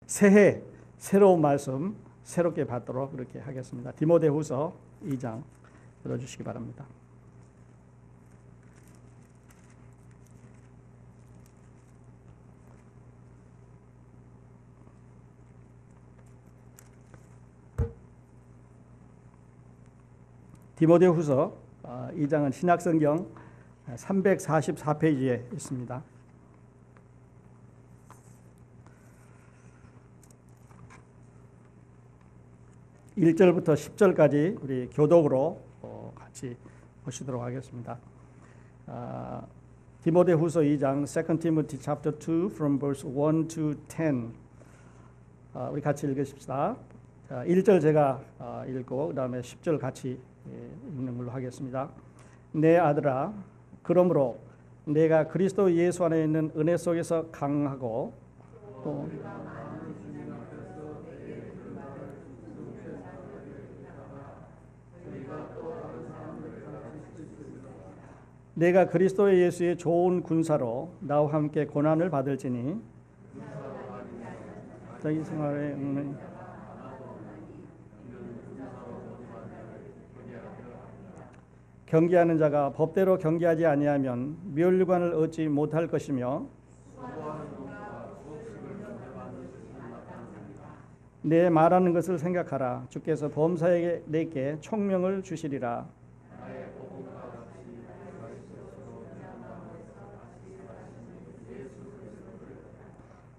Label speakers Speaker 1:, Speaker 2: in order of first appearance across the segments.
Speaker 1: 새해 새로운 말씀 새롭게 받도록 그렇게 하겠습니다. 디모데후서 2장 들어주시기 바랍니다. 디모데후서 2장은 신약성경 344페이지에 있습니다. 1절부터 10절까지 우리 교독으로 같이 보시도록 하겠습니다. 디모데후서 2장 2 Timothy chapter 2 from verse 1 to 10 우리 같이 읽으십시다. 1절 제가 읽고 그 다음에 10절 같이 읽는 걸로 하겠습니다. 내 아들아, 그러므로 내가 그리스도 예수 안에 있는 은혜 속에서 강하고 또 내가 그리스도 예수의 좋은 군사로 나와 함께 고난을 받을지니 자기 생활에 경계하는 자가 법대로 경계하지 아니하면 멸류관을 얻지 못할 것이며 내 말하는 것을 생각하라. 주께서 범사에게 내게 총명을 주시리라.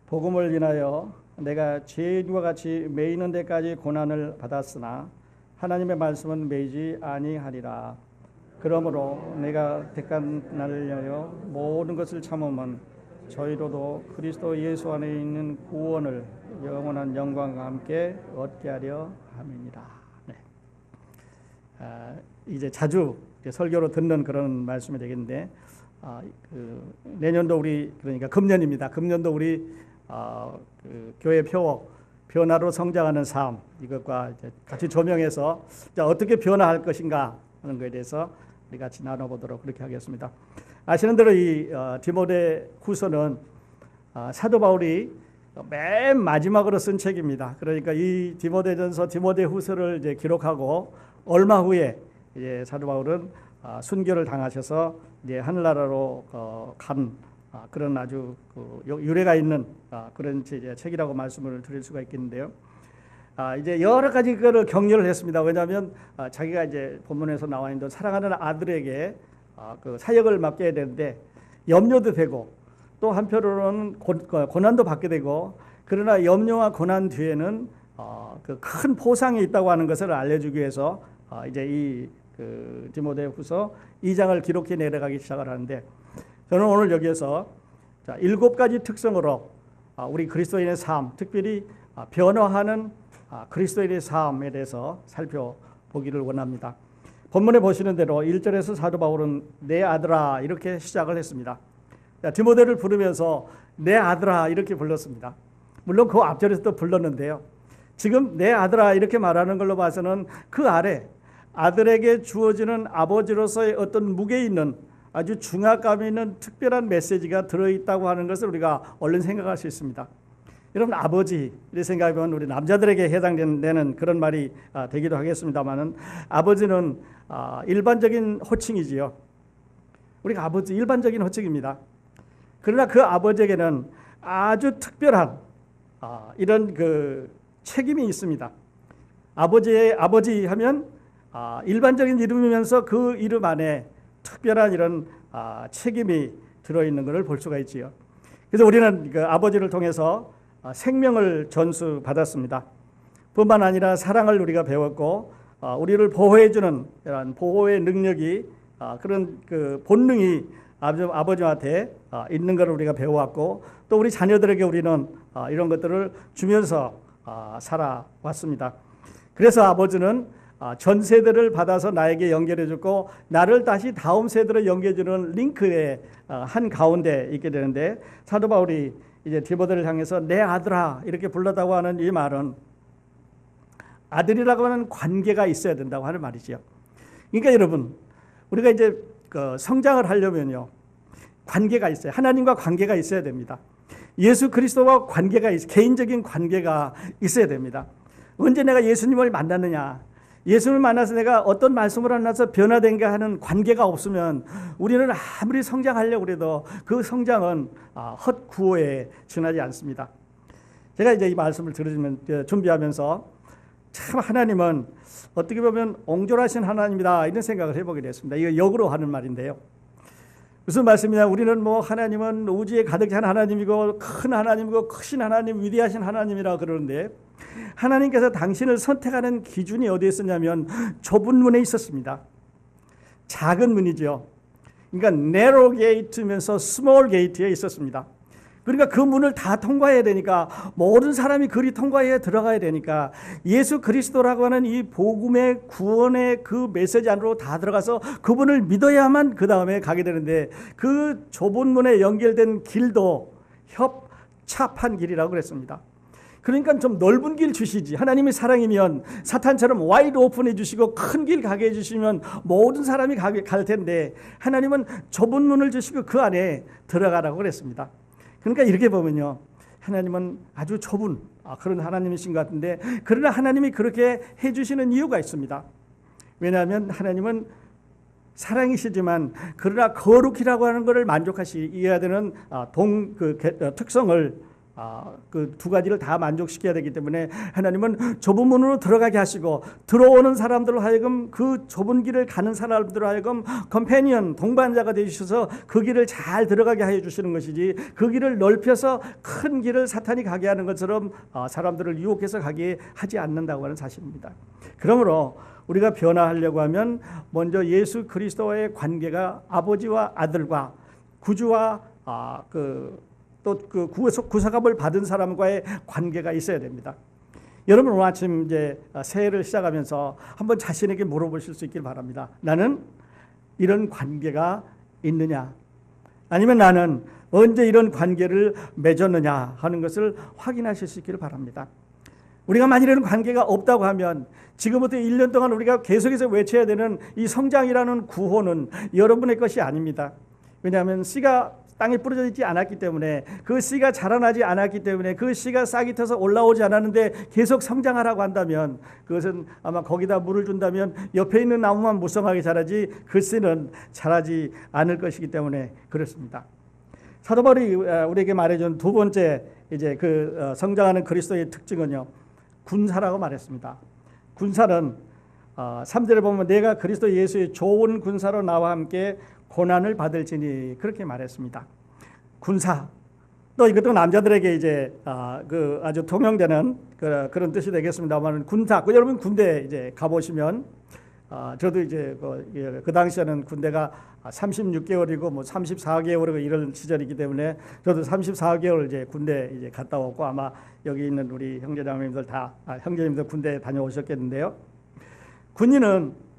Speaker 1: 복음을 인하여 내가 죄인과 같이 매이는 데까지 고난을 받았으나 하나님의 말씀은 매이지 아니하리라. 그러므로 내가 택한 나를 위하여 모든 것을 참으면 저희로도 그리스도 예수 안에 있는 구원을 영원한 영광과 함께 얻게 하려 함이니라. 네. 이제 자주 설교로 듣는 그런 말씀이 되겠는데 내년도 우리 그러니까 금년입니다. 금년도 우리 교회 표어 변화로 성장하는 삶 이것과 이제 같이 조명해서 어떻게 변화할 것인가 하는 것에 대해서 우리 같이 나눠보도록 그렇게 하겠습니다. 아시는 대로 이 디모데후서는 사도 바울이 맨 마지막으로 쓴 책입니다. 그러니까 이 디모데전서, 디모데후서를 이제 기록하고 얼마 후에 이제 사도 바울은 순교를 당하셔서 이제 하늘나라로 간 그런 아주 유래가 있는 그런 이제 책이라고 말씀을 드릴 수가 있겠는데요. 이제 여러 가지 그거를 격려를 했습니다. 왜냐하면 자기가 이제 본문에서 나와 있는 사랑하는 아들에게 그 사역을 맡겨야 되는데 염려도 되고 또 한편으로는 고난도 받게 되고 그러나 염려와 고난 뒤에는 그 큰 보상이 있다고 하는 것을 알려주기 위해서 이제 이 디모데후서 2장을 기록해 내려가기 시작을 하는데 저는 오늘 여기에서 7가지 특성으로 우리 그리스도인의 삶, 특별히 변화하는 그리스도인의 삶에 대해서 살펴보기를 원합니다. 본문에 보시는 대로 1절에서 사도 바울은 내 아들아 이렇게 시작을 했습니다. 디모데를 부르면서 내 아들아 이렇게 불렀습니다. 물론 그 앞절에서도 불렀는데요. 지금 내 아들아 이렇게 말하는 걸로 봐서는 그 아래 아들에게 주어지는 아버지로서의 어떤 무게 있는 아주 중압감 있는 특별한 메시지가 들어있다고 하는 것을 우리가 얼른 생각할 수 있습니다. 여러분 아버지 이렇게 생각하면 우리 남자들에게 해당되는 그런 말이 되기도 하겠습니다만은 아버지는 일반적인 호칭이지요. 우리가 아버지 일반적인 호칭입니다. 그러나 그 아버지에게는 아주 특별한 이런 그 책임이 있습니다. 아버지 하면 일반적인 이름이면서 그 이름 안에 특별한 이런 책임이 들어있는 것을 볼 수가 있지요. 그래서 우리는 그 아버지를 통해서 생명을 전수받았습니다. 뿐만 아니라 사랑을 우리가 배웠고 우리를 보호해주는 이런 보호의 능력이 그런 그 본능이 아버지한테 있는 것을 우리가 배워왔고 또 우리 자녀들에게 우리는 이런 것들을 주면서 살아왔습니다. 그래서 아버지는 전 세대를 받아서 나에게 연결해주고 나를 다시 다음 세대로 연결해주는 링크의 한 가운데 있게 되는데 사도 바울이 이제 디모데를 향해서 내 아들아 이렇게 불렀다고 하는 이 말은 아들이라고 하는 관계가 있어야 된다고 하는 말이죠. 그러니까 여러분 우리가 이제 성장을 하려면요 관계가 있어요. 하나님과 관계가 있어야 됩니다. 예수 그리스도와 개인적인 관계가 있어야 됩니다. 언제 내가 예수님을 만났느냐, 예수님을 만나서 내가 어떤 말씀을 만나서 변화된가 하는 관계가 없으면 우리는 아무리 성장하려고 해도 그 성장은 헛구호에 지나지 않습니다. 제가 이제 이 말씀을 준비하면서 참 하나님은 어떻게 보면 옹졸하신 하나님이다 이런 생각을 해보게 됐습니다. 이거 역으로 하는 말인데요. 무슨 말씀이냐, 우리는 뭐 하나님은 우주에 가득 찬 하나님이고 큰 하나님이고 크신 하나님, 위대하신 하나님이라 그러는데, 하나님께서 당신을 선택하는 기준이 어디에 있었냐면 좁은 문에 있었습니다. 작은 문이죠. 그러니까 narrow gate면서 small gate에 있었습니다. 그러니까 그 문을 다 통과해야 되니까, 모든 사람이 그리 통과해야 들어가야 되니까 예수 그리스도라고 하는 이 복음의 구원의 그 메시지 안으로 다 들어가서 그분을 믿어야만 그 다음에 가게 되는데, 그 좁은 문에 연결된 길도 협착한 길이라고 그랬습니다. 그러니까 좀 넓은 길 주시지. 하나님이 사랑이면 사탄처럼 와이드 오픈해 주시고 큰 길 가게 해주시면 모든 사람이 갈 텐데, 하나님은 좁은 문을 주시고 그 안에 들어가라고 그랬습니다. 그러니까 이렇게 보면요, 하나님은 아주 좁은 그런 하나님이신 것 같은데, 그러나 하나님이 그렇게 해주시는 이유가 있습니다. 왜냐하면 하나님은 사랑이시지만 그러나 거룩이라고 하는 것을 만족하셔야 되는 특성을 그 두 가지를 다 만족시켜야 되기 때문에 하나님은 좁은 문으로 들어가게 하시고, 들어오는 사람들로 하여금 그 좁은 길을 가는 사람들로 하여금 컴패니언, 동반자가 되셔서 그 길을 잘 들어가게 해 주시는 것이지, 그 길을 넓혀서 큰 길을 사탄이 가게 하는 것처럼 사람들을 유혹해서 가게 하지 않는다고 하는 사실입니다. 그러므로 우리가 변화하려고 하면 먼저 예수 그리스도와의 관계가 아버지와 아들과 구주와 또 그 구속함을 받은 사람과의 관계가 있어야 됩니다. 여러분, 오늘 아침 이제 새해를 시작하면서 한번 자신에게 물어보실 수 있길 바랍니다. 나는 이런 관계가 있느냐? 아니면 나는 언제 이런 관계를 맺었느냐 하는 것을 확인하실 수 있기를 바랍니다. 우리가 만일 이런 관계가 없다고 하면 지금부터 1년 동안 우리가 계속해서 외쳐야 되는 이 성장이라는 구호는 여러분의 것이 아닙니다. 왜냐하면 씨가 땅에 뿌려져 있지 않았기 때문에, 그 씨가 자라나지 않았기 때문에, 그 씨가 싹이 터서 올라오지 않았는데 계속 성장하라고 한다면, 그것은 아마 거기다 물을 준다면 옆에 있는 나무만 무성하게 자라지 그 씨는 자라지 않을 것이기 때문에 그렇습니다. 사도 바울이 우리에게 말해준 두 번째 이제 성장하는 그리스도의 특징은요, 군사라고 말했습니다. 군사는 3절에 보면 내가 그리스도 예수의 좋은 군사로 나와 함께 고난을 받을지니 그렇게 말했습니다. 군사, 또 이것도 남자들에게 이제 아주 통용되는 그런 뜻이 되겠습니다만, 군사. 여러분 군대 이제 가보시면, 저도 이제 그 당시에는 군대가 36개월이고 뭐 34개월이고 이런 시절이기 때문에 저도 34개월 이제 군대 이제 갔다 오고, 아마 여기 있는 우리 형제자매님들 다 형제님들 군대 다녀오셨겠는데요. 군인은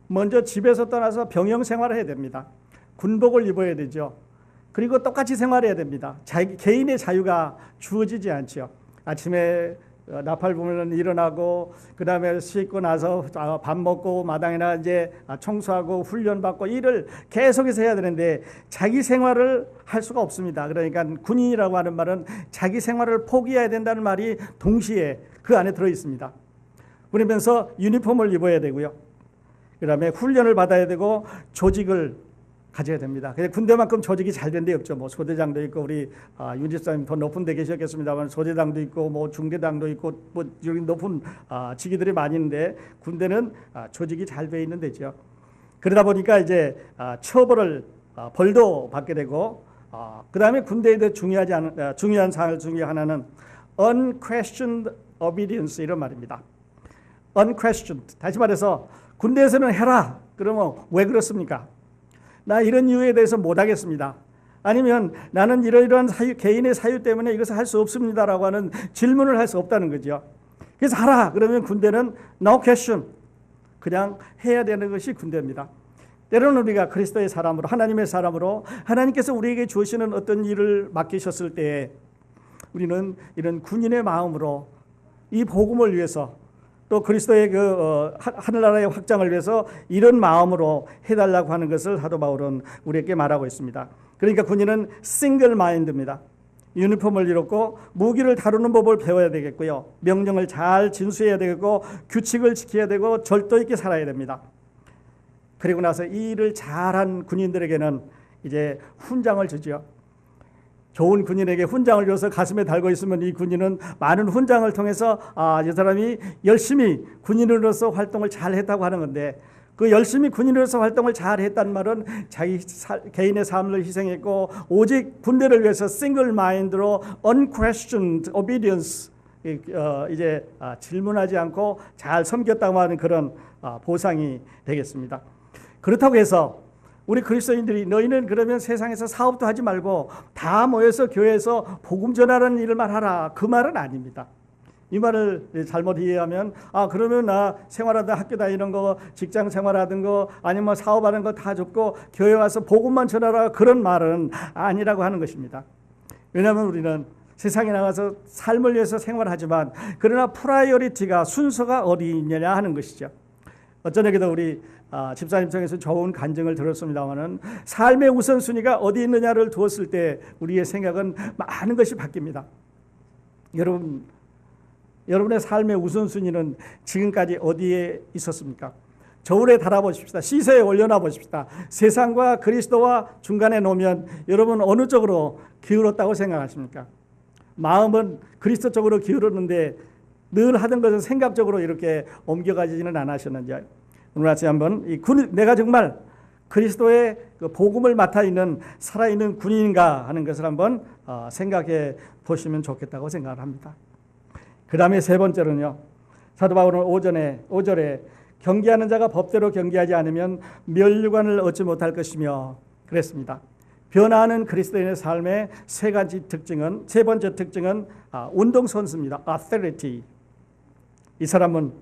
Speaker 1: 먼저 집에서 떠나서 병영 생활을 해야 됩니다. 군복을 입어야 되죠. 그리고 똑같이 생활해야 됩니다. 개인의 자유가 주어지지 않죠. 아침에 나팔 부면 일어나고, 그 다음에 씻고 나서 밥 먹고 마당이나 이제 청소하고 훈련받고 일을 계속해서 해야 되는데 자기 생활을 할 수가 없습니다. 그러니까 군인이라고 하는 말은 자기 생활을 포기해야 된다는 말이 동시에 그 안에 들어 있습니다. 그러면서 유니폼을 입어야 되고요. 그 다음에 훈련을 받아야 되고 조직을 가져야 됩니다. 군대만큼 조직이 잘 된 데 없죠. 뭐 소대장도 있고, 우리 윤 집사님 더 높은 데 계셨겠습니다만 소대장도 있고 뭐 중대장도 있고 뭐 여기 높은 직위들이 많이 있는데, 군대는 조직이 잘 돼 있는 데죠. 그러다 보니까 이제 처벌을 벌도 받게 되고, 그 다음에 군대에 중요한 사항 중에 하나는 unquestioned obedience 이런 말입니다. unquestioned, 다시 말해서 군대에서는 해라. 그러면 왜 그렇습니까? 나 이런 이유에 대해서 못하겠습니다. 아니면 나는 이러이러한 개인의 사유 때문에 이것을 할 수 없습니다라고 하는 질문을 할 수 없다는 거죠. 그래서 하라. 그러면 군대는 no question, 그냥 해야 되는 것이 군대입니다. 때로는 우리가 그리스도의 사람으로, 하나님의 사람으로 하나님께서 우리에게 주시는 어떤 일을 맡기셨을 때 우리는 이런 군인의 마음으로 이 복음을 위해서, 또 그리스도의 하늘나라의 확장을 위해서 이런 마음으로 해달라고 하는 것을 사도 바울은 우리에게 말하고 있습니다. 그러니까 군인은 싱글 마인드입니다. 유니폼을 입고 무기를 다루는 법을 배워야 되겠고요. 명령을 잘 진수해야 되겠고 규칙을 지켜야 되고 절도 있게 살아야 됩니다. 그리고 나서 이 일을 잘한 군인들에게는 이제 훈장을 주죠. 좋은 군인에게 훈장을 줘서 가슴에 달고 있으면 이 군인은 많은 훈장을 통해서 이 사람이 열심히 군인으로서 활동을 잘 했다고 하는 건데, 그 열심히 군인으로서 활동을 잘 했단 말은 자기 개인의 삶을 희생했고 오직 군대를 위해서 싱글 마인드로 unquestioned obedience, 이제 질문하지 않고 잘 섬겼다고 하는 그런 보상이 되겠습니다. 그렇다고 해서 우리 그리스도인들이 너희는 그러면 세상에서 사업도 하지 말고 다 모여서 교회에서 복음 전하는 일만 하라, 그 말은 아닙니다. 이 말을 잘못 이해하면 그러면 나 생활하다 학교 다니는 거, 직장 생활하는 거, 아니면 사업하는 거 다 접고 교회 와서 복음만 전하라, 그런 말은 아니라고 하는 것입니다. 왜냐하면 우리는 세상에 나가서 삶을 위해서 생활하지만 그러나 프라이어리티가, 순서가 어디 있느냐 하는 것이죠. 어쩌냐기도 우리 집사님 통해서 좋은 간증을 들었습니다마는 삶의 우선순위가 어디 있느냐를 두었을 때 우리의 생각은 많은 것이 바뀝니다. 여러분의 삶의 우선순위는 지금까지 어디에 있었습니까? 저울에 달아보십시다. 시세에 올려놔 보십시다. 세상과 그리스도와 중간에 놓으면 여러분 어느 쪽으로 기울었다고 생각하십니까? 마음은 그리스도 쪽으로 기울었는데 늘 하던 것은 생각적으로 이렇게 옮겨가지는 않으셨는지, 오늘 아침에 한번 내가 정말 그리스도의 그 복음을 맡아 있는 살아있는 군인인가 하는 것을 한번 생각해 보시면 좋겠다고 생각을 합니다. 그 다음에 세 번째로는요, 사도 바울은 5절에 경계하는 자가 법대로 경계하지 않으면 면류관을 얻지 못할 것이며 그랬습니다. 변화하는 그리스도인의 삶의 세 번째 특징은 운동선수입니다. authority. 이 사람은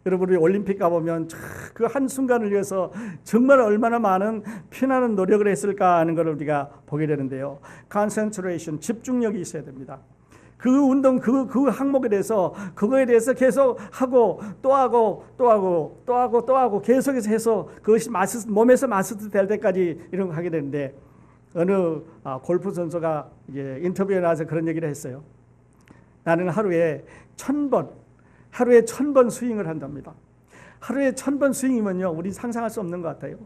Speaker 1: 여러분이 올림픽 가보면 그 한순간을 위해서 정말 얼마나 많은 피나는 노력을 했을까 하는 것을 우리가 보게 되는데요. concentration, 집중력이 있어야 됩니다. 그 운동, 그 항목에 대해서, 그거에 대해서 계속 하고 또 하고 계속해서 해서 그것이 몸에서 마스터 될 때까지 이런 거 하게 되는데, 어느 골프 선수가 이제 인터뷰에 나와서 그런 얘기를 했어요. 나는 하루에 1000번 스윙을 한답니다. 하루에 1000번 스윙이면요, 우리 상상할 수 없는 것 같아요.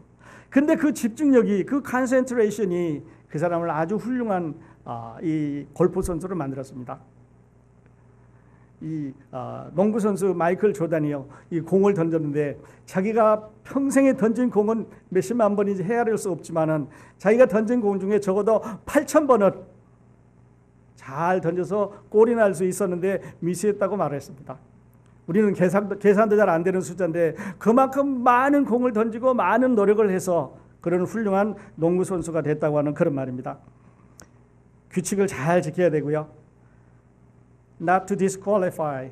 Speaker 1: 근데 그 집중력이, 그 컨센트레이션이 그 사람을 아주 훌륭한 이 골프 선수를 만들었습니다. 이 농구 선수 마이클 조단이요, 이 공을 던졌는데 자기가 평생에 던진 공은 몇십만 번인지 헤아릴 수 없지만은 자기가 던진 공 중에 적어도 8000번은 잘 던져서 골이 날 수 있었는데 미스했다고 말했습니다. 우리는 계산도 잘 안 되는 숫자인데 그만큼 많은 공을 던지고 많은 노력을 해서 그런 훌륭한 농구 선수가 됐다고 하는 그런 말입니다. 규칙을 잘 지켜야 되고요. Not to disqualify.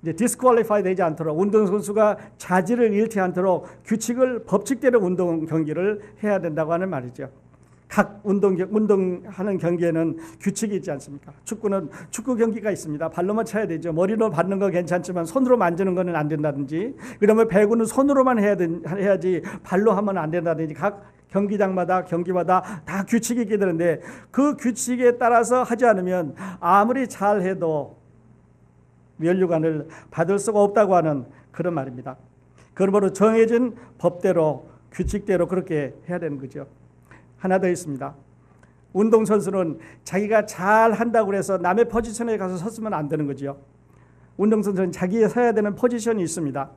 Speaker 1: 이제 disqualify 되지 않도록, 운동선수가 자질을 잃지 않도록 규칙을, 법칙대로 운동 경기를 해야 된다고 하는 말이죠. 각 운동하는 경기에는 규칙이 있지 않습니까? 축구는 축구 경기가 있습니다. 발로만 차야 되죠. 머리로 받는 건 괜찮지만 손으로 만지는 거는 안 된다든지, 그다음에 배구는 손으로만 해야지 발로 하면 안 된다든지, 각 경기장마다 경기마다 다 규칙이 있게 되는데 그 규칙에 따라서 하지 않으면 아무리 잘해도 면류관을 받을 수가 없다고 하는 그런 말입니다. 그러므로 정해진 법대로, 규칙대로 그렇게 해야 되는 거죠. 하나 더 있습니다. 운동선수는 자기가 잘 한다고 해서 남의 포지션에 가서 섰으면 안 되는 거죠. 운동선수는 자기가 서야 되는 포지션이 있습니다.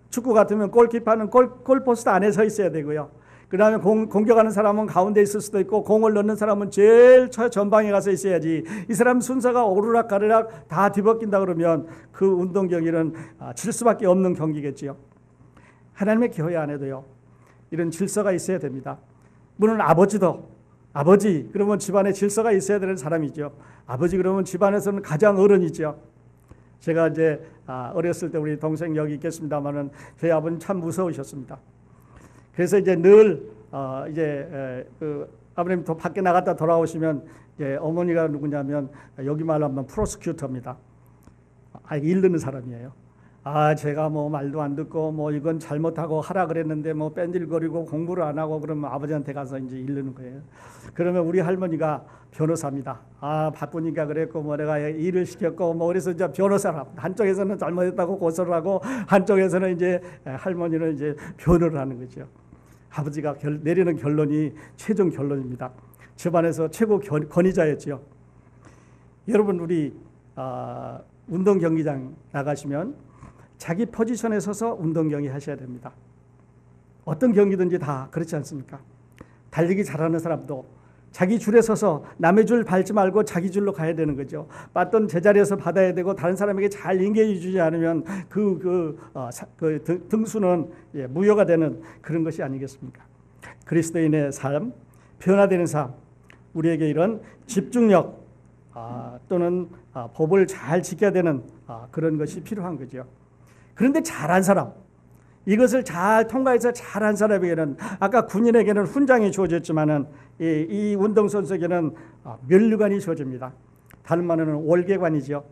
Speaker 1: 축구 같으면 골키퍼는 골포스트 안에 서 있어야 되고요. 그 다음에 공격하는 사람은 가운데 있을 수도 있고, 공을 넣는 사람은 제일 전방에 가서 있어야지. 이 사람 순서가 오르락가르락 다 뒤바뀐다 그러면 그 운동 경기는 질 수밖에 없는 경기겠지요. 하나님의 교회 안에도요, 이런 질서가 있어야 됩니다. 물론 아버지 그러면 집안에 질서가 있어야 되는 사람이죠. 아버지 그러면 집안에서는 가장 어른이죠. 제가 이제 어렸을 때 우리 동생 여기 있겠습니다만은 저희 아버님 참 무서우셨습니다. 그래서 이제 늘 그 아버님 또 밖에 나갔다 돌아오시면 이제 어머니가 누구냐면 여기 말로 하면 프로스큐터입니다. 이르는 사람이에요. 제가 뭐 말도 안 듣고 뭐 이건 잘못하고 하라 그랬는데 뭐 뺀질거리고 공부를 안 하고 그러면 아버지한테 가서 이제 이르는 거예요. 그러면 우리 할머니가 변호사입니다. 바쁘니까 그랬고 뭐 내가 일을 시켰고 뭐 그래서 이제 변호사라. 한쪽에서는 잘못했다고 고소를 하고 한쪽에서는 이제 할머니는 이제 변호를 하는 거죠. 아버지가 내리는 결론이 최종 결론입니다. 집안에서 최고 권위자였죠. 여러분 우리 운동 경기장 나가시면 자기 포지션에 서서 운동 경기 하셔야 됩니다. 어떤 경기든지 다 그렇지 않습니까? 달리기 잘하는 사람도 자기 줄에 서서 남의 줄 밟지 말고 자기 줄로 가야 되는 거죠. 받던 제자리에서 받아야 되고 다른 사람에게 잘 인계해 주지 않으면 등수는 무효가 되는 그런 것이 아니겠습니까? 그리스도인의 삶, 변화되는 삶, 우리에게 이런 집중력 또는 법을 잘 지켜야 되는 그런 것이 필요한 거죠. 그런데 잘한 사람, 이것을 잘 통과해서 잘한 사람에게는 아까 군인에게는 훈장이 주어졌지만은 이 운동선수에게는 면류관이 주어집니다. 다른 말로는 월계관이죠.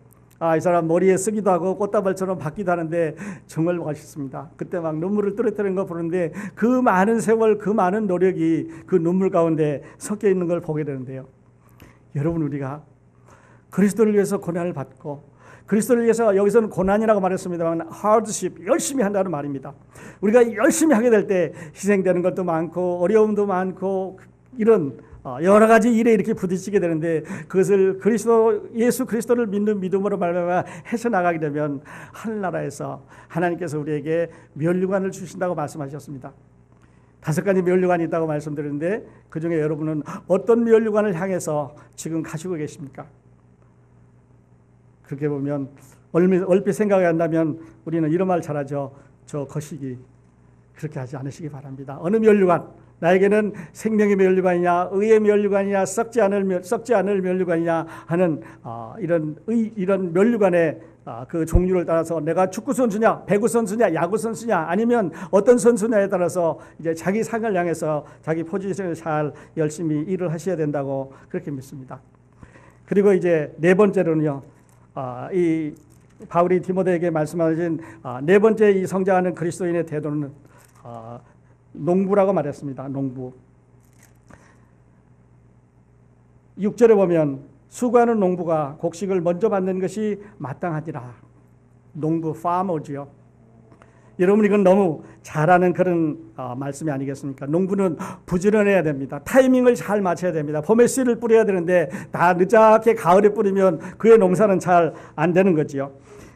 Speaker 1: 이 사람 머리에 쓰기도 하고 꽃다발처럼 받기도 하는데 정말 멋있습니다. 그때 막 눈물을 떨어뜨리는 거 보는데 그 많은 세월, 그 많은 노력이 그 눈물 가운데 섞여 있는 걸 보게 되는데요. 여러분 우리가 그리스도를 위해서 고난을 받고 그리스도를 위해서 여기서는 고난이라고 말했습니다만 hardship, 열심히 한다는 말입니다. 우리가 열심히 하게 될 때 희생되는 것도 많고 어려움도 많고 이런 여러 가지 일에 이렇게 부딪히게 되는데 그것을 예수 그리스도를 믿는 믿음으로 말미암아 해서 나가게 되면 하늘나라에서 하나님께서 우리에게 면류관을 주신다고 말씀하셨습니다. 5가지 면류관이 있다고 말씀드렸는데 그중에 여러분은 어떤 면류관을 향해서 지금 가시고 계십니까? 그렇게 보면 얼핏 생각이 한다면 우리는 이런 말 잘하죠. 저 거시기 그렇게 하지 않으시기 바랍니다. 어느 면류관, 나에게는 생명의 면류관이냐 의의 면류관이냐 썩지 않을 면류관이냐 하는 이런 면류관의 그 종류를 따라서 내가 축구 선수냐 배구 선수냐 야구 선수냐 아니면 어떤 선수냐에 따라서 이제 자기 상을 향해서 자기 포지션을 잘 열심히 일을 하셔야 된다고 그렇게 믿습니다. 그리고 이제 네 번째로는요. 이 바울이 디모데에게 말씀하신 네 번째 이 성장하는 그리스도인의 태도는 농부라고 말했습니다. 농부. 6절에 보면 수고하는 농부가 곡식을 먼저 받는 것이 마땅하니라. 농부, farmer지요. 여러분 이건 너무 잘하는 그런 말씀이 아니겠습니까? 농부는 부지런해야 됩니다. 타이밍을 잘 맞춰야 됩니다. 봄에 씨를 뿌려야 되는데 다 늦게 가을에 뿌리면 그의 농사는 잘 안 되는 거지요.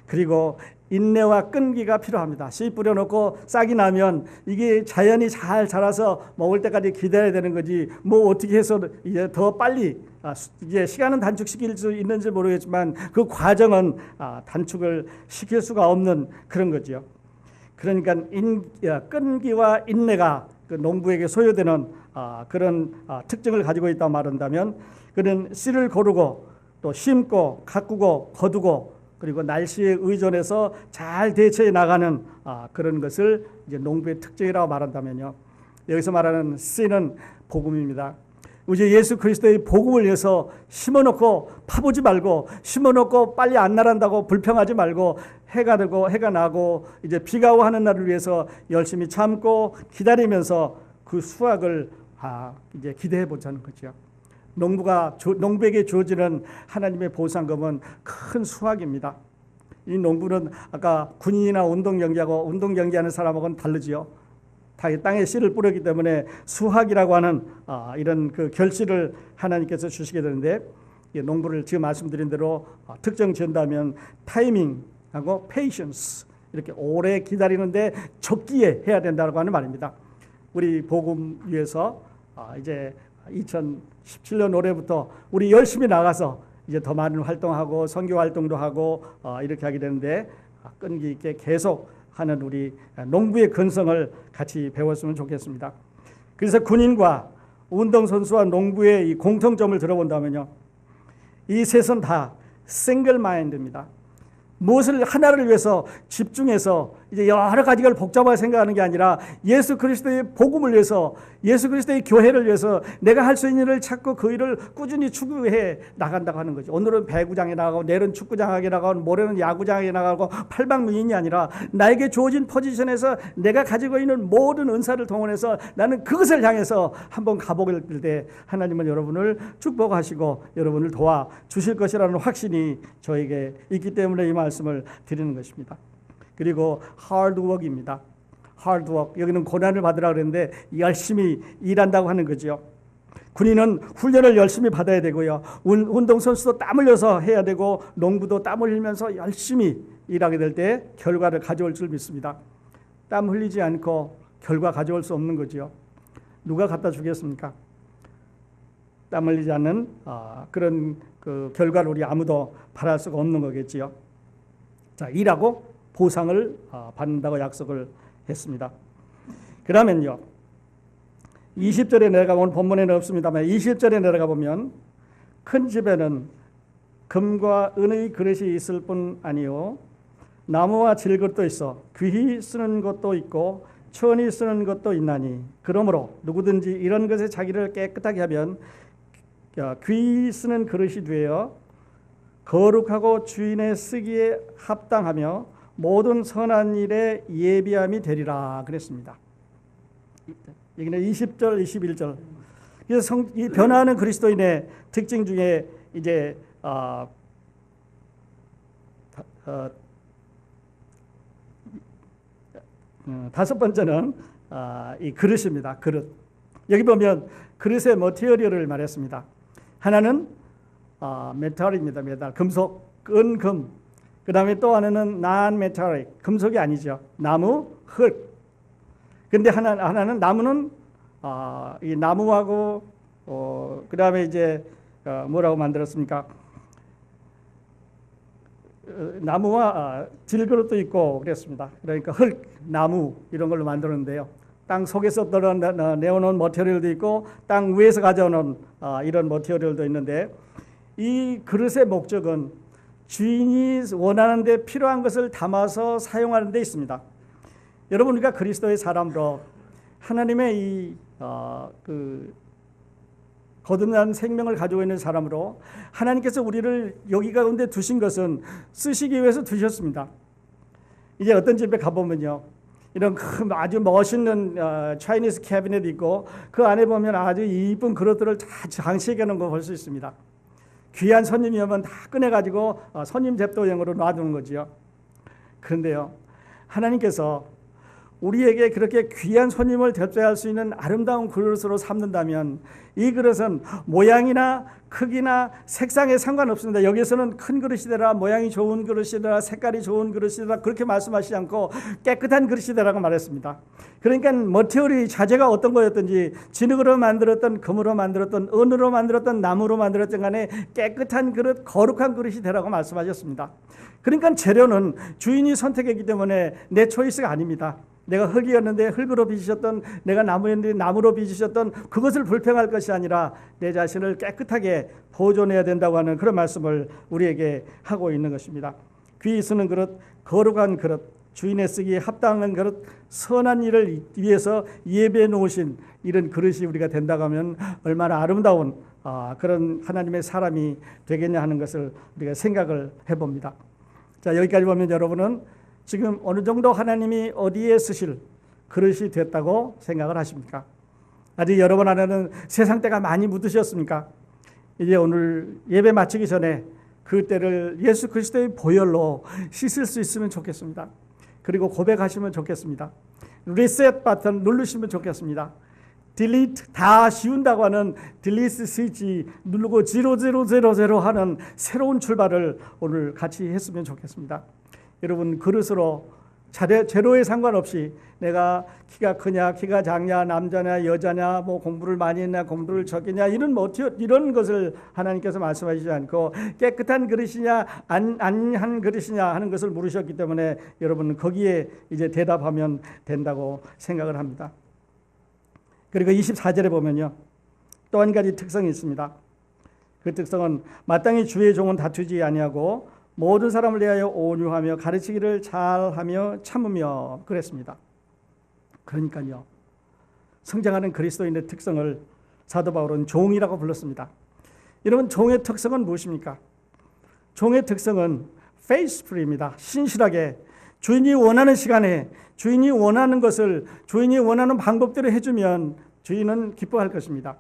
Speaker 1: 그리고 인내와 끈기가 필요합니다. 씨 뿌려놓고 싹이 나면 이게 자연이 잘 자라서 먹을 때까지 기다려야 되는 거지 뭐 어떻게 해서 이제 더 빨리 이제 시간은 단축시킬 수 있는지 모르겠지만 그 과정은 단축을 시킬 수가 없는 그런 거지요. 그러니까 끈기와 인내가 그 농부에게 소요되는 그런 특징을 가지고 있다고 말한다면 그는 씨를 고르고 또 심고 가꾸고 거두고 그리고 날씨에 의존해서 잘 대처해 나가는 그런 것을 이제 농부의 특징이라고 말한다면요. 여기서 말하는 씨는 복음입니다. 이제 예수 그리스도의 복음을 위해서 심어놓고 파보지 말고 심어놓고 빨리 안 나란다고 불평하지 말고 해가 되고 해가 나고 이제 비가 오고 하는 날을 위해서 열심히 참고 기다리면서 그 수확을 이제 기대해 보자는 거죠. 농부에게 주어지는 하나님의 보상금은 큰 수확입니다. 이 농부는 아까 군인이나 운동경기하는 사람하고는 다르지요. 땅에 씨를 뿌렸기 때문에 수확이라고 하는 이런 그 결실을 하나님께서 주시게 되는데 농부를 지금 말씀드린 대로 특정 지은다면 타이밍하고 patience 이렇게 오래 기다리는데 적기에 해야 된다고 하는 말입니다. 우리 복음 위해서 이제 2017년 올해부터 우리 열심히 나가서 이제 더 많은 활동하고 선교 활동도 하고 이렇게 하게 되는데 끈기 있게 계속 하는 우리 농부의 근성을 같이 배웠으면 좋겠습니다. 그래서 군인과 운동선수와 농부의 이 공통점을 들어본다면요. 이 셋은 다 싱글 마인드입니다. 무엇을 하나를 위해서 집중해서 이제 여러 가지를 복잡하게 생각하는 게 아니라 예수 그리스도의 복음을 위해서, 예수 그리스도의 교회를 위해서 내가 할 수 있는 일을 찾고 그 일을 꾸준히 추구해 나간다고 하는 거죠. 오늘은 배구장에 나가고 내일은 축구장에 나가고 모레는 야구장에 나가고 팔방미인이 아니라 나에게 주어진 포지션에서 내가 가지고 있는 모든 은사를 동원해서 나는 그것을 향해서 한번 가보길 때 하나님은 여러분을 축복하시고 여러분을 도와주실 것이라는 확신이 저에게 있기 때문에 이 말씀을 드리는 것입니다. 그리고 하드워크입니다. 하드워크. 여기는 고난을 받으라 그랬는데 열심히 일한다고 하는 거죠. 군인은 훈련을 열심히 받아야 되고요. 운동선수도 땀 흘려서 해야 되고 농부도 땀 흘리면서 열심히 일하게 될 때 결과를 가져올 줄 믿습니다. 땀 흘리지 않고 결과 가져올 수 없는 거죠. 누가 갖다 주겠습니까? 땀 흘리지 않는 그런 그 결과를 우리 아무도 바랄 수가 없는 거겠지요. 자, 일하고 보상을 받는다고 약속을 했습니다. 그러면요, 20절에 내려가 보면 본문에는 없습니다만 20절에 내려가 보면 큰 집에는 금과 은의 그릇이 있을 뿐 아니요 나무와 질것도 있어 귀히 쓰는 것도 있고 천히 쓰는 것도 있나니 그러므로 누구든지 이런 것에 자기를 깨끗하게 하면 귀히 쓰는 그릇이 되어 거룩하고 주인의 쓰기에 합당하며 모든 선한 일에 예비함이 되리라 그랬습니다. 여기는 20절, 21절. 그래서 이 변화하는 그리스도인의 특징 중에 이제 다섯 번째는 이 그릇입니다. 그릇. 여기 보면 그릇의 머티리얼을 말했습니다. 하나는 메탈입니다. 메탈, 금속, 은금. 그 다음에 또 하나는 non-metallic, 금속이 아니죠. 나무, 흙. 근데 하나는 나무는 이 나무하고 그 다음에 이제 뭐라고 만들었습니까? 나무와 질그릇도 있고 그랬습니다. 그러니까 흙, 나무 이런 걸로 만드는데요. 땅 속에서 내어놓은 머티리얼도 있고 땅 위에서 가져오는 이런 머티리얼도 있는데 이 그릇의 목적은 주인이 원하는 데 필요한 것을 담아서 사용하는 데 있습니다. 여러분, 우리가 그리스도의 사람으로 하나님의 이 거듭난 생명을 가지고 있는 사람으로 하나님께서 우리를 여기 가운데 두신 것은 쓰시기 위해서 두셨습니다. 이제 어떤 집에 가보면요, 이런 큰 아주 멋있는 차이니스 캐비넷이 있고 그 안에 보면 아주 이쁜 그릇들을 다 장식해 놓은 거 볼 수 있습니다. 귀한 손님이 오면 다 꺼내가지고 손님 접도용으로 놔두는 거지요. 그런데요, 하나님께서 우리에게 그렇게 귀한 손님을 접대할 수 있는 아름다운 그릇으로 삼는다면 이 그릇은 모양이나 크기나 색상에 상관없습니다. 여기서는 큰 그릇이 되라, 모양이 좋은 그릇이 되라, 색깔이 좋은 그릇이 되라 그렇게 말씀하시지 않고 깨끗한 그릇이 되라고 말했습니다. 그러니까 머티리얼이 자재가 어떤 거였든지 진흙으로 만들었던, 금으로 만들었던, 은으로 만들었던, 나무로 만들었던 간에 깨끗한 그릇, 거룩한 그릇이 되라고 말씀하셨습니다. 그러니까 재료는 주인이 선택했기 때문에 내 초이스가 아닙니다. 내가 흙이었는데 흙으로 빚으셨던, 내가 나무였는데 나무로 빚으셨던 그것을 불평할 것이 아니라 내 자신을 깨끗하게 보존해야 된다고 하는 그런 말씀을 우리에게 하고 있는 것입니다. 귀히 쓰는 그릇, 거룩한 그릇, 주인의 쓰기에 합당한 그릇, 선한 일을 위해서 예배해 놓으신 이런 그릇이 우리가 된다고 하면 얼마나 아름다운 그런 하나님의 사람이 되겠냐 하는 것을 우리가 생각을 해봅니다. 자, 여기까지 보면 여러분은 지금 어느 정도 하나님이 어디에 쓰실 그릇이 됐다고 생각을 하십니까? 아직 여러분 안에는 세상 때가 많이 묻으셨습니까? 이제 오늘 예배 마치기 전에 그 때를 예수 그리스도의 보혈로 씻을 수 있으면 좋겠습니다. 그리고 고백하시면 좋겠습니다. 리셋 버튼 누르시면 좋겠습니다. 딜리트 다 지운다고 하는 딜리트 스위치 누르고 0000 하는 새로운 출발을 오늘 같이 했으면 좋겠습니다. 여러분, 그릇으로 재료에 상관없이 내가 키가 크냐, 키가 작냐, 남자냐, 여자냐, 뭐 공부를 많이 했냐, 공부를 적겠냐, 이런 것을 하나님께서 말씀하시지 않고 깨끗한 그릇이냐, 안한 그릇이냐 하는 것을 물으셨기 때문에 여러분 거기에 이제 대답하면 된다고 생각을 합니다. 그리고 24절에 보면요, 또 한 가지 특성이 있습니다. 그 특성은 마땅히 주의 종은 다투지 아니하고 모든 사람을 대하여 온유하며 가르치기를 잘하며 참으며 그랬습니다. 그러니까요, 성장하는 그리스도인의 특성을 사도 바울은 종이라고 불렀습니다. 여러분, 종의 특성은 무엇입니까? 종의 특성은 faithful입니다. 신실하게 주인이 원하는 시간에 주인이 원하는 것을 주인이 원하는 방법대로 해주면 주인은 기뻐할 것입니다.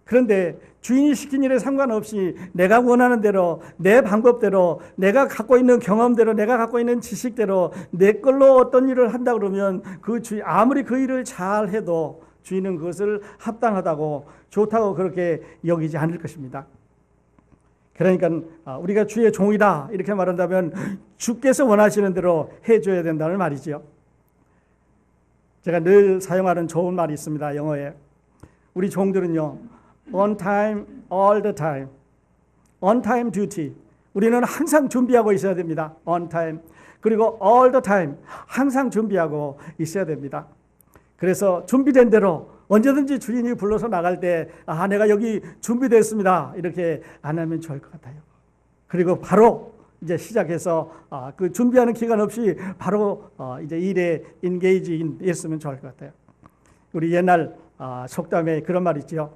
Speaker 1: 그런데 주인이 시킨 일에 상관없이 내가 원하는 대로 내 방법대로 내가 갖고 있는 경험대로 내가 갖고 있는 지식대로 내 걸로 어떤 일을 한다 그러면 그 주인 아무리 그 일을 잘 해도 주인은 그것을 합당하다고 좋다고 그렇게 여기지 않을 것입니다. 그러니까 우리가 주의 종이다 이렇게 말한다면 주께서 원하시는 대로 해줘야 된다는 말이죠. 제가 늘 사용하는 좋은 말이 있습니다. 영어에. 우리 종들은요, on time, all the time, on time duty. 우리는 항상 준비하고 있어야 됩니다. on time. 그리고 all the time, 항상 준비하고 있어야 됩니다. 그래서 준비된 대로 언제든지 주인이 불러서 나갈 때 내가 여기 준비됐습니다 이렇게 안 하면 좋을 것 같아요. 그리고 바로 이제 시작해서 그 준비하는 기간 없이 바로 이제 일에 인게이지 했으면 좋을 것 같아요. 우리 옛날 속담에 그런 말 있죠.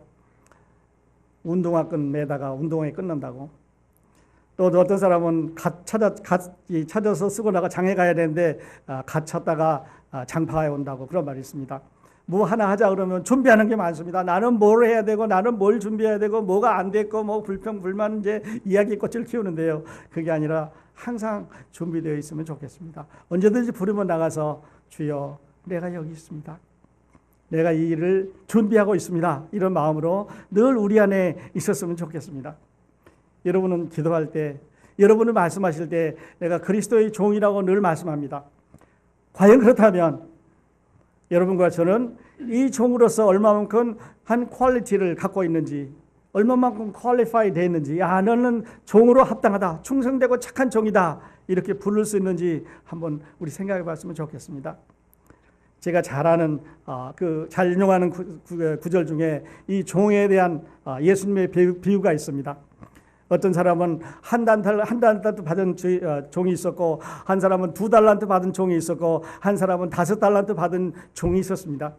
Speaker 1: 운동화 끈 매다가 운동회 끝난다고. 또 어떤 사람은 갓 찾아서 쓰고 나가 장에 가야 되는데 갓 찾다가 장파에 온다고 그런 말이 있습니다. 뭐 하나 하자 그러면 준비하는 게 많습니다. 나는 뭘 해야 되고 나는 뭘 준비해야 되고 뭐가 안 됐고 뭐 불평 불만 이제 이야기꽃을 키우는데요. 그게 아니라 항상 준비되어 있으면 좋겠습니다. 언제든지 부르면 나가서 주여 내가 여기 있습니다. 내가 이 일을 준비하고 있습니다. 이런 마음으로 늘 우리 안에 있었으면 좋겠습니다. 여러분은 기도할 때 여러분은 말씀하실 때 내가 그리스도의 종이라고 늘 말씀합니다. 과연 그렇다면 여러분과 저는 이 종으로서 얼마만큼 한 퀄리티를 갖고 있는지 얼마만큼 퀄리파이 되어 있는지 너는 종으로 합당하다 충성되고 착한 종이다 이렇게 부를 수 있는지 한번 우리 생각해 봤으면 좋겠습니다. 제가 잘 아는 잘 인용하는 구절 중에 이 종에 대한 예수님의 비유가 있습니다. 어떤 사람은 한 달란트 받은 종이 있었고 한 사람은 2달란트 받은 종이 있었고 한 사람은 5달란트 받은 종이 있었습니다.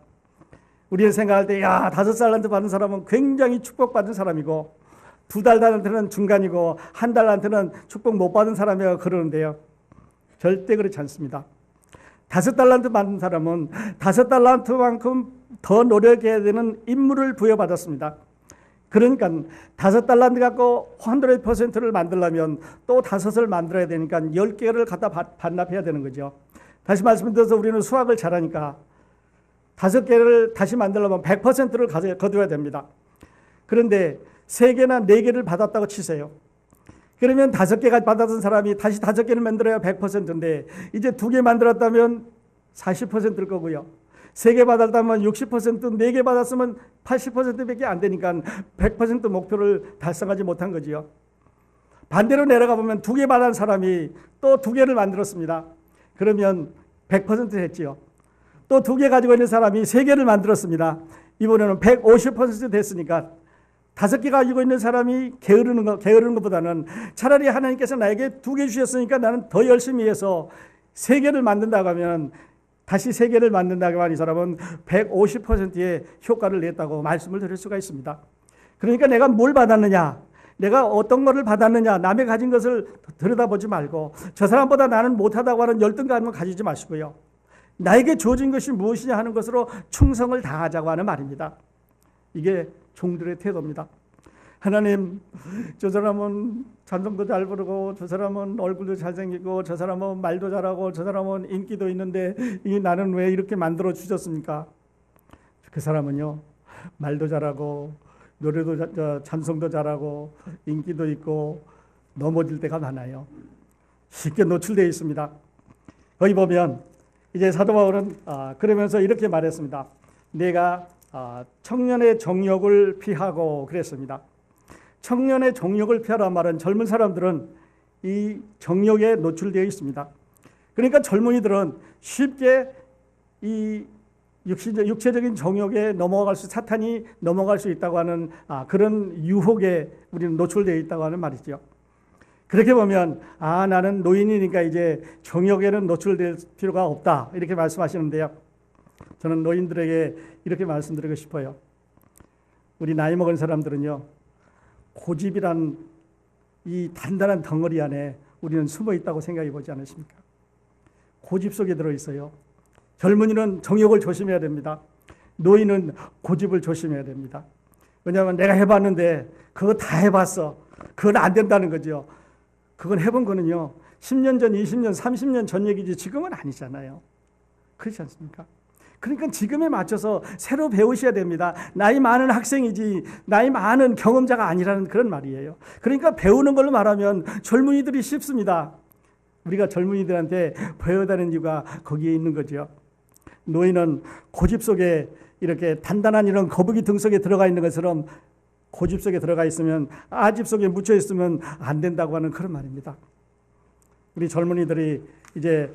Speaker 1: 우리는 생각할 때 5달란트 받은 사람은 굉장히 축복받은 사람이고 2달란트는 중간이고 1달란트는 축복 못 받은 사람이라고 그러는데요. 절대 그렇지 않습니다. 5달란트 받은 사람은 5달란트만큼 더 노력해야 되는 임무를 부여받았습니다. 그러니까 5달란트 갖고 100%를 만들려면 또 5을 만들어야 되니까 10개를 갖다 반납해야 되는 거죠. 다시 말씀드려서 우리는 수학을 잘하니까 5개를 다시 만들려면 100%를 거둬야 됩니다. 그런데 3개나 4개를 받았다고 치세요. 그러면 5개가 받았던 사람이 다시 5개를 만들어야 100%인데 이제 2개 만들었다면 40%일 거고요. 3개 받았다면 60%, 4개 받았으면 80%밖에 안 되니까 100% 목표를 달성하지 못한 거지요. 반대로 내려가 보면 2개 받은 사람이 또 2개를 만들었습니다. 그러면 100% 했지요. 또 2개 가지고 있는 사람이 3개를 만들었습니다. 이번에는 150% 됐으니까 5개 가지고 있는 사람이 게으르는 것보다는 차라리 하나님께서 나에게 2개 주셨으니까 나는 더 열심히 해서 3개를 만든다고 하면 다시 3개를 만든다고 하면 이 사람은 150%의 효과를 냈다고 말씀을 드릴 수가 있습니다. 그러니까 내가 뭘 받았느냐, 내가 어떤 것을 받았느냐, 남의 가진 것을 들여다보지 말고 저 사람보다 나는 못하다고 하는 열등감을 가지지 마시고요. 나에게 주어진 것이 무엇이냐 하는 것으로 충성을 다하자고 하는 말입니다. 이게 종들의 태도입니다. 하나님, 저 사람은 찬송도 잘 부르고 저 사람은 얼굴도 잘생기고 저 사람은 말도 잘하고 저 사람은 인기도 있는데 나는 왜 이렇게 만들어 주셨습니까? 그 사람은요, 말도 잘하고 노래도 찬송도 잘하고 인기도 있고 넘어질 때가 많아요. 쉽게 노출되어 있습니다. 거기 보면 이제 사도 바울은 그러면서 이렇게 말했습니다. 내가 청년의 정욕을 피하고 그랬습니다. 청년의 정욕을 피하란 말은 젊은 사람들은 이 정욕에 노출되어 있습니다. 그러니까 젊은이들은 쉽게 이 육체적인 정욕에 사탄이 넘어갈 수 있다고 하는 그런 유혹에 우리는 노출되어 있다고 하는 말이죠. 그렇게 보면 나는 노인이니까 이제 정욕에는 노출될 필요가 없다 이렇게 말씀하시는데요. 저는 노인들에게 이렇게 말씀드리고 싶어요. 우리 나이 먹은 사람들은요, 고집이란 이 단단한 덩어리 안에 우리는 숨어 있다고 생각해 보지 않으십니까? 고집 속에 들어 있어요. 젊은이는 정욕을 조심해야 됩니다. 노인은 고집을 조심해야 됩니다. 왜냐하면 내가 해봤는데 그거 다 해봤어. 그건 안 된다는 거죠. 그건 해본 거는요, 10년 전, 20년, 30년 전 얘기지 지금은 아니잖아요. 그렇지 않습니까? 그러니까 지금에 맞춰서 새로 배우셔야 됩니다. 나이 많은 학생이지 나이 많은 경험자가 아니라는 그런 말이에요. 그러니까 배우는 걸로 말하면 젊은이들이 쉽습니다. 우리가 젊은이들한테 배워야 되는 이유가 거기에 있는 거죠. 노인은 고집 속에 이렇게 단단한 이런 거북이 등 속에 들어가 있는 것처럼 고집 속에 들어가 있으면, 아집 속에 묻혀 있으면 안 된다고 하는 그런 말입니다. 우리 젊은이들이 이제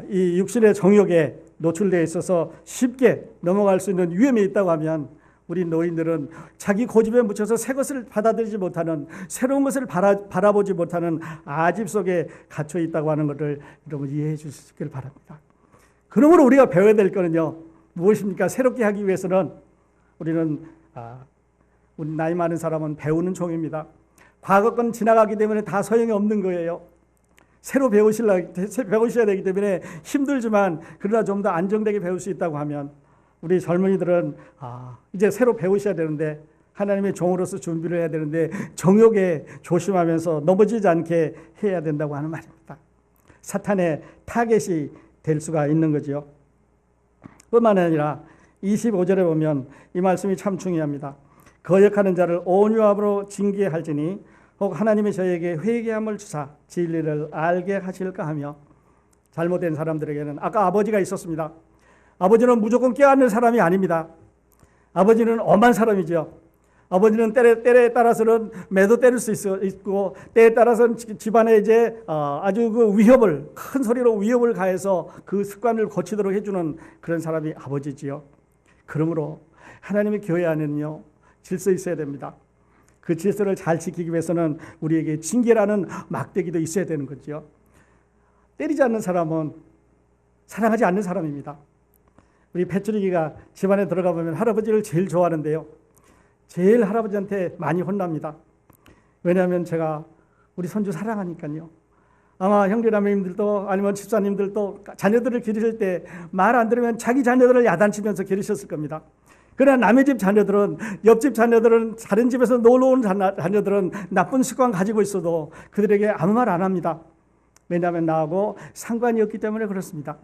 Speaker 1: 이 육신의 정욕에 노출되어 있어서 쉽게 넘어갈 수 있는 위험이 있다고 하면, 우리 노인들은 자기 고집에 묻혀서 새 것을 받아들이지 못하는, 새로운 것을 바라보지 못하는 아집 속에 갇혀 있다고 하는 것을 여러분 이해해 주시길 바랍니다. 그러므로 우리가 배워야 될 거는요, 무엇입니까? 새롭게 하기 위해서는 우리는 우리 나이 많은 사람은 배우는 종입니다. 과거 건 지나가기 때문에 다 소용이 없는 거예요. 새로 배우셔야 되기 때문에 힘들지만 그러나 좀 더 안정되게 배울 수 있다고 하면, 우리 젊은이들은 이제 새로 배우셔야 되는데, 하나님의 종으로서 준비를 해야 되는데 정욕에 조심하면서 넘어지지 않게 해야 된다고 하는 말입니다. 사탄의 타겟이 될 수가 있는 거죠. 뿐만 아니라 25절에 보면 이 말씀이 참 중요합니다. 거역하는 자를 온유함으로 징계할지니 혹 하나님이 저에게 회개함을 주사 진리를 알게 하실까 하며, 잘못된 사람들에게는, 아까 아버지가 있었습니다. 아버지는 무조건 깨닫는 사람이 아닙니다. 아버지는 엄한 사람이죠. 아버지는 때에 따라서는 매도 때릴 수 있고, 때에 따라서는 집안에 이제 아주 그 위협을, 큰 소리로 위협을 가해서 그 습관을 고치도록 해주는 그런 사람이 아버지지요. 그러므로 하나님의 교회 안에는요, 질서 있어야 됩니다. 그 질서를 잘 지키기 위해서는 우리에게 징계라는 막대기도 있어야 되는 거죠. 때리지 않는 사람은 사랑하지 않는 사람입니다. 우리 배추리기가 집안에 들어가 보면 할아버지를 제일 좋아하는데요, 제일 할아버지한테 많이 혼납니다. 왜냐하면 제가 우리 손주 사랑하니까요. 아마 형제자매님들도 아니면 집사님들도 자녀들을 기르실 때 말 안 들으면 자기 자녀들을 야단치면서 기르셨을 겁니다. 그러나 남의 집 자녀들은, 옆집 자녀들은, 다른 집에서 놀러 온 자녀들은 나쁜 습관 가지고 있어도 그들에게 아무 말 안 합니다. 왜냐하면 나하고 상관이 없기 때문에 그렇습니다.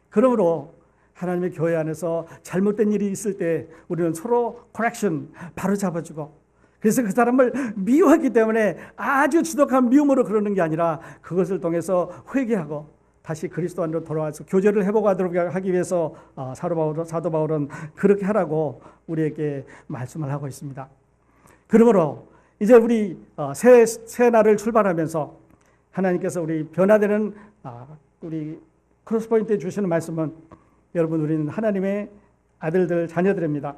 Speaker 1: 그러므로 하나님의 교회 안에서 잘못된 일이 있을 때 우리는 서로 코렉션 바로 잡아주고, 그래서 그 사람을 미워했기 때문에 아주 지독한 미움으로 그러는 게 아니라 그것을 통해서 회개하고 다시 그리스도 안으로 돌아와서 교제를 회복하도록 하기 위해서 사도 바울은 그렇게 하라고 우리에게 말씀을 하고 있습니다. 그러므로 이제 우리 새 날을 출발하면서 하나님께서 우리 변화되는 우리 크로스포인트에 주시는 말씀은, 여러분, 우리는 하나님의 아들들, 자녀들입니다.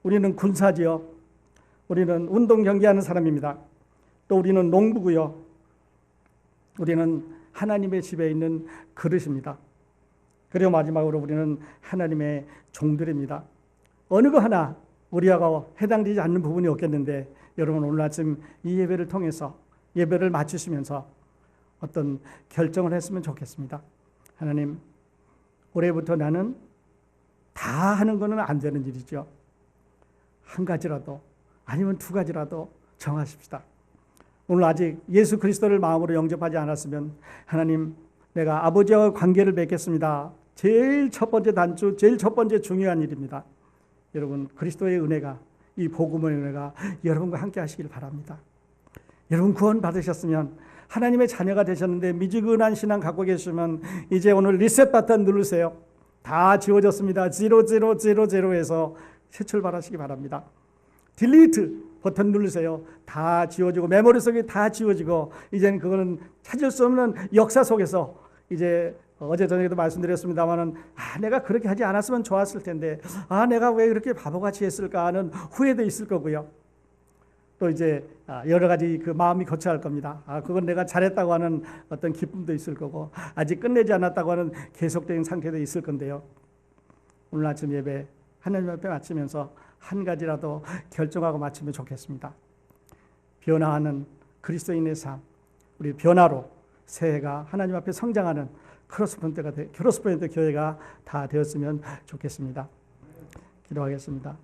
Speaker 1: 우리는 군사지요. 우리는 운동 경기하는 사람입니다. 또 우리는 농부고요. 우리는 하나님의 집에 있는 그릇입니다. 그리고 마지막으로 우리는 하나님의 종들입니다. 어느 거 하나 우리하고 해당되지 않는 부분이 없겠는데, 여러분 오늘 아침 이 예배를 통해서 예배를 마치시면서 어떤 결정을 했으면 좋겠습니다. 하나님, 올해부터 나는 다 하는 거는 안 되는 일이죠. 한 가지라도 아니면 두 가지라도 정하십시다. 오늘 아직 예수 그리스도를 마음으로 영접하지 않았으면, 하나님, 내가 아버지와 관계를 맺겠습니다. 제일 첫 번째 단추, 제일 첫 번째 중요한 일입니다. 여러분, 그리스도의 은혜가, 이 복음의 은혜가 여러분과 함께 하시길 바랍니다. 여러분 구원 받으셨으면, 하나님의 자녀가 되셨는데 미지근한 신앙 갖고 계시면 이제 오늘 리셋 버튼 누르세요. 다 지워졌습니다. 0000에서 새 출발하시기 바랍니다. 딜리트 버튼 누르세요. 다 지워지고, 메모리 속에 다 지워지고, 이제는 그거는 찾을 수 없는 역사 속에서, 이제 어제 저녁에도 말씀드렸습니다마는 내가 그렇게 하지 않았으면 좋았을 텐데, 내가 왜 그렇게 바보같이 했을까 하는 후회도 있을 거고요. 또 이제 여러 가지 그 마음이 거쳐할 겁니다. 그건 내가 잘했다고 하는 어떤 기쁨도 있을 거고, 아직 끝내지 않았다고 하는 계속적인 상태도 있을 건데요. 오늘 아침 예배 하나님 앞에 마치면서 한 가지라도 결정하고 마치면 좋겠습니다. 변화하는 그리스도인의 삶, 우리 변화로 새해가 하나님 앞에 성장하는 크로스포인트 교회가 다 되었으면 좋겠습니다. 기도하겠습니다.